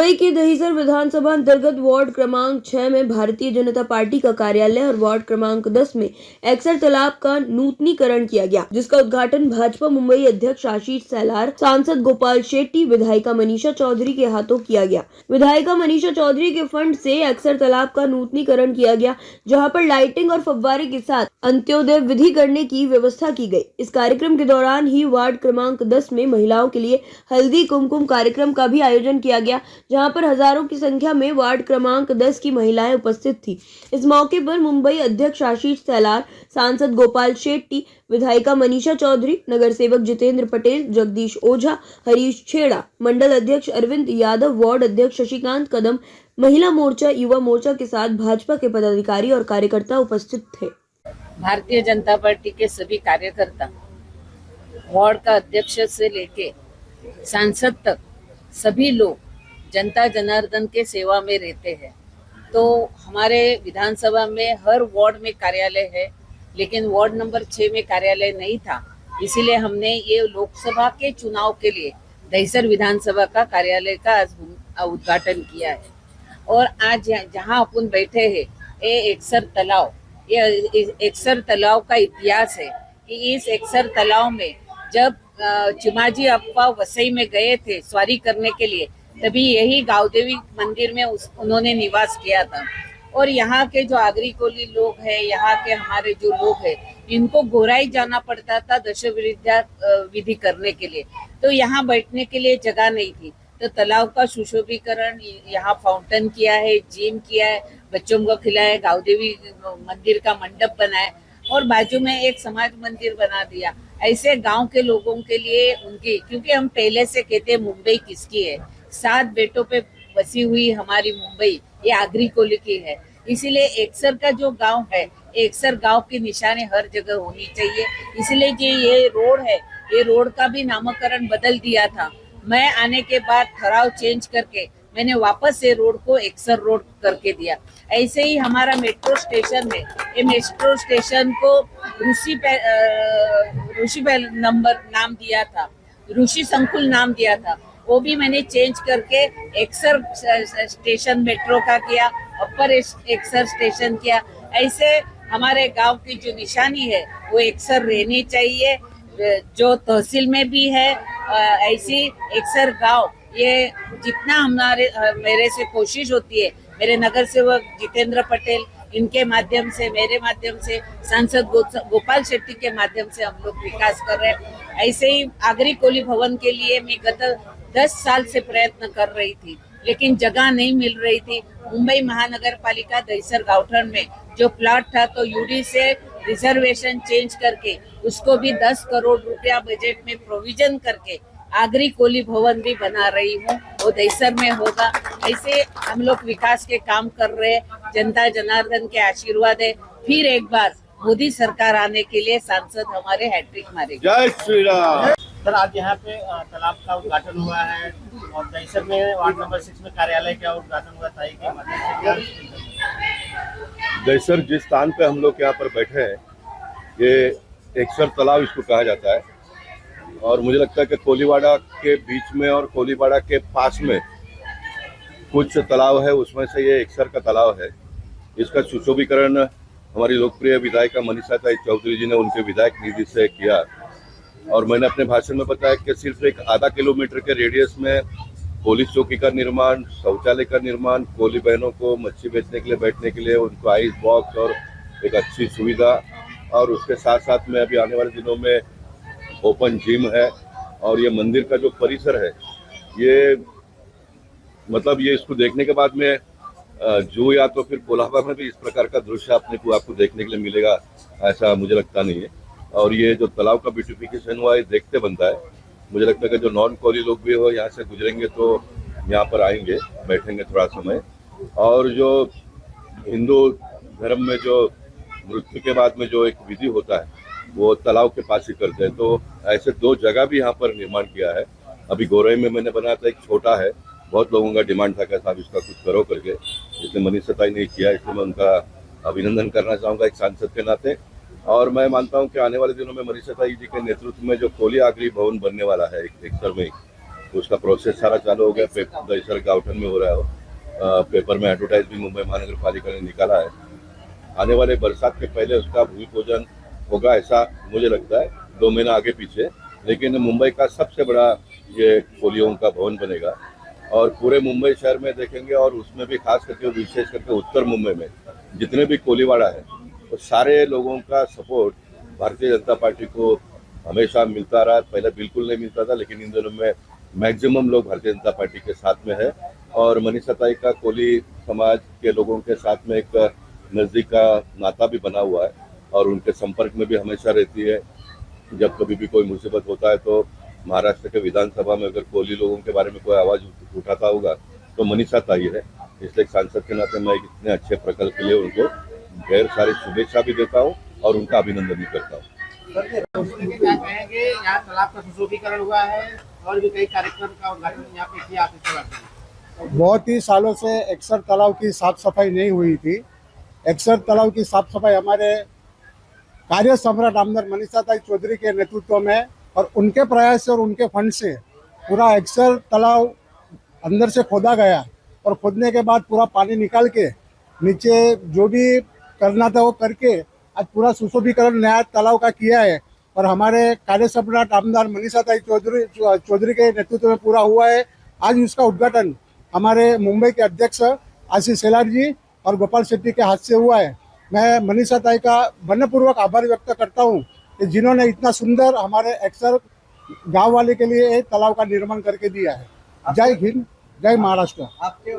मुंबई के दहिसर विधानसभा अंतर्गत वार्ड क्रमांक 6 में भारतीय जनता पार्टी का कार्यालय और वार्ड क्रमांक 10 में एक्सर तालाब का नूतनीकरण किया गया, जिसका उद्घाटन भाजपा मुंबई अध्यक्ष आशीष सेलार, सांसद गोपाल शेट्टी, विधायिका मनीषा चौधरी के हाथों किया गया। विधायिका मनीषा चौधरी के फंड से एक्सर तालाब का नूतनीकरण किया गया, जहाँ पर लाइटिंग और फव्वारे के साथ अंत्योदय विधि करने की व्यवस्था की गई। इस कार्यक्रम के दौरान ही वार्ड क्रमांक 10 में महिलाओं के लिए हल्दी कुमकुम कार्यक्रम का भी आयोजन किया गया, जहां पर हजारों की संख्या में वार्ड क्रमांक 10 की महिलाएं उपस्थित थी। इस मौके पर मुंबई अध्यक्ष आशीष सेलार, सांसद गोपाल शेट्टी, विधायिका मनीषा चौधरी, नगर सेवक जितेंद्र पटेल, जगदीश ओझा, हरीश छेड़ा, मंडल अध्यक्ष अरविंद यादव, वार्ड अध्यक्ष शशिकांत कदम, महिला मोर्चा, युवा मोर्चा के साथ भाजपा के पदाधिकारी और कार्यकर्ता उपस्थित थे। भारतीय जनता पार्टी के सभी कार्यकर्ता वार्ड का अध्यक्ष से लेके सांसद तक सभी लोग जनता जनार्दन के सेवा में रहते हैं। तो हमारे विधानसभा में हर वार्ड में कार्यालय है, लेकिन वार्ड नंबर 6 में कार्यालय नहीं था, इसीलिए हमने ये लोकसभा के चुनाव के लिए दहिसर विधानसभा का कार्यालय का आज उद्घाटन किया है। और आज जहाँ अपन बैठे हैं ये एक्सर तालाब, ये एक्सर तालाब का इतिहास है कि इस एक्सर तालाब में जब चिमाजी अप्पा वसई में गए थे स्वारी करने के लिए, तभी यही गावदेवी मंदिर में उन्होंने निवास किया था। और यहाँ के जो आगरी कोली लोग हैं, यहाँ के हमारे जो लोग हैं, इनको गोराई जाना पड़ता था दशविद्या विधि करने के लिए, तो यहाँ बैठने के लिए जगह नहीं थी। तो तालाब का सुशोभीकरण, यहाँ फाउंटेन किया है, जिम किया है, बच्चों को खिलाया, गावदेवी मंदिर का मंडप बनाया और बाजू में एक समाज मंदिर बना दिया। ऐसे गांव के लोगों के लिए उनकी, क्योंकि हम पहले से कहते हैं मुंबई किसकी है, 7 बेटों पे बसी हुई हमारी मुंबई ये आगरी कोली की है। इसीलिए एक्सर का जो गांव है, एक्सर गांव की निशानी हर जगह होनी चाहिए। इसलिए जो ये रोड है, ये रोड का भी नामकरण बदल दिया था। मैं आने के बाद ठहराव चेंज करके मैंने वापस से रोड को एक्सर रोड करके दिया। ऐसे ही हमारा मेट्रो स्टेशन है, ये मेट्रो स्टेशन को ऋषि नंबर नाम दिया था, ऋषि संकुल नाम दिया था, वो भी मैंने चेंज करके एक्सर स्टेशन मेट्रो का किया, अपर एक्सर स्टेशन किया। ऐसे हमारे गांव की जो निशानी है वो एक्सर रहनी चाहिए, जो तहसील में भी है। ऐसी एक्सर गांव, ये जितना मेरे से कोशिश होती है, मेरे नगर सेवक जितेंद्र पटेल, इनके माध्यम से, मेरे माध्यम से, सांसद गोपाल शेट्टी के माध्यम से हम लोग विकास कर रहे हैं। ऐसे ही आगरी कोली भवन के लिए मैं गत 10 साल से प्रयत्न कर रही थी, लेकिन जगह नहीं मिल रही थी। मुंबई महानगर पालिका दहिसर गांवठन में जो प्लॉट था, तो यूडी से रिजर्वेशन चेंज करके उसको भी 10 करोड़ रुपया बजट में प्रोविजन करके आगरी कोली भवन भी बना रही हूँ, वो दहिसर में होगा। ऐसे हम लोग विकास के काम कर रहे हैं। जनता जनार्दन के आशीर्वाद है, फिर एक बार मोदी सरकार आने के लिए सांसद हमारे हैट्रिक मारेंगे। जय श्री राम। सर, आज यहाँ पे तालाब का उद्घाटन हुआ है और दहिसर में वार्ड नंबर 6 में कार्यालय का उद्घाटन हुआ था। दहिसर जिस स्थान पे हम लोग यहाँ पर बैठे हैं, ये एक्सर तालाब इसको कहा जाता है। और मुझे लगता है कि कोलीवाड़ा के बीच में और कोलीवाड़ा के पास में कुछ तालाब है, उसमें से ये एक्सर का तालाब है। इसका सुशोभीकरण हमारी लोकप्रिय विधायिका मनीषा चौधरी जी ने उनके विधायक निधि से किया। और मैंने अपने भाषण में बताया कि सिर्फ एक आधा किलोमीटर के रेडियस में पुलिस चौकी का निर्माण, शौचालय का निर्माण, कोली बहनों को मच्छी बेचने के लिए, बैठने के लिए उनको आइस बॉक्स और एक अच्छी सुविधा, और उसके साथ साथ में अभी आने वाले दिनों में ओपन जिम है। और ये मंदिर का जो परिसर है, ये मतलब ये इसको देखने के बाद में जो या तो फिर कोलाबा में भी इस प्रकार का दृश्य आपको देखने के लिए मिलेगा, ऐसा मुझे लगता नहीं है। और ये जो तालाब का ब्यूटिफिकेशन हुआ है, देखते बनता है। मुझे लगता है कि जो नॉन कोली लोग भी हो यहाँ से गुजरेंगे तो यहाँ पर आएंगे, बैठेंगे थोड़ा समय। और जो हिंदू धर्म में जो मृत्यु के बाद में जो एक विधि होता है, वो तालाब के पास ही करते हैं। तो ऐसे 2 जगह भी यहाँ पर निर्माण किया है। अभी गोरई में मैंने बनाया था, एक छोटा है, बहुत लोगों का डिमांड था कि साहब इसका कुछ करो करके, इसलिए मनीषा ताई ने किया, इसलिए मैं उनका अभिनंदन करना चाहूँगा एक सांसद के नाते। और मैं मानता हूं कि आने वाले दिनों में मनीषा ताई जी के नेतृत्व में जो कोली आगरी भवन बनने वाला है एक्सर में, उसका प्रोसेस सारा चालू हो गया। दहीसर गाउठन में हो रहा है, पेपर में एडवर्टाइज भी मुंबई महानगर पालिका ने निकाला है। आने वाले बरसात के पहले उसका भूमि पूजन होगा, ऐसा मुझे लगता है, 2 महीना आगे पीछे। लेकिन मुंबई का सबसे बड़ा ये पोलियो का भवन बनेगा और पूरे मुंबई शहर में देखेंगे, और उसमें भी खास करके विशेष करके उत्तर मुंबई में जितने भी कोलीवाड़ा है तो सारे लोगों का सपोर्ट भारतीय जनता पार्टी को हमेशा मिलता रहा। पहले बिल्कुल नहीं मिलता था, लेकिन इन दिनों में मैक्सिमम लोग भारतीय जनता पार्टी के साथ में है। और मनीषा ताई का कोली समाज के लोगों के साथ में एक नज़दीक का नाता भी बना हुआ है और उनके संपर्क में भी हमेशा रहती है। जब कभी भी कोई मुसीबत होता है तो महाराष्ट्र के विधानसभा में अगर कोली लोगों के बारे में कोई आवाज़ उठाता होगा तो मनीषा ताई है। इसलिए एक सांसद के नाते मैं इतने अच्छे प्रकल्प के लिए उनको ढेर सारी शुभेच्छा भी देता हूँ और उनका अभिनंदन भी करता हूँ। क्या कहेंगे, यहाँ तालाब का सुशोभीकरण हुआ है और भी कई कार्यक्रम का उद्घाटन यहाँ पे किया आपके तालाब में। बहुत ही सालों से एक्सर तालाब की साफ सफाई नहीं हुई थी। एक्सर तालाब की साफ सफाई हमारे कार्य सम्राट आमदार मनीषा ताई चौधरी के नेतृत्व में और उनके प्रयास से और उनके फंड से पूरा एक्सर तालाब अंदर से खोदा गया और खोदने के बाद पूरा पानी निकाल के नीचे जो भी करना था वो करके आज पूरा सुशोभीकरण नया तालाब का किया है। और हमारे कार्य सम्राट आमदार मनीषा ताई चौधरी के नेतृत्व में पूरा हुआ है। आज उसका उद्घाटन हमारे मुंबई के अध्यक्ष आशीष शेलार जी और गोपाल शेट्टी के हाथ से हुआ है। मैं मनीषा ताई का मनपूर्वक आभार व्यक्त करता हूँ कि जिन्होंने इतना सुंदर हमारे एक्सर गांव वाले के लिए एक तालाब का निर्माण करके दिया है। जय हिंद, जय महाराष्ट्र। आपके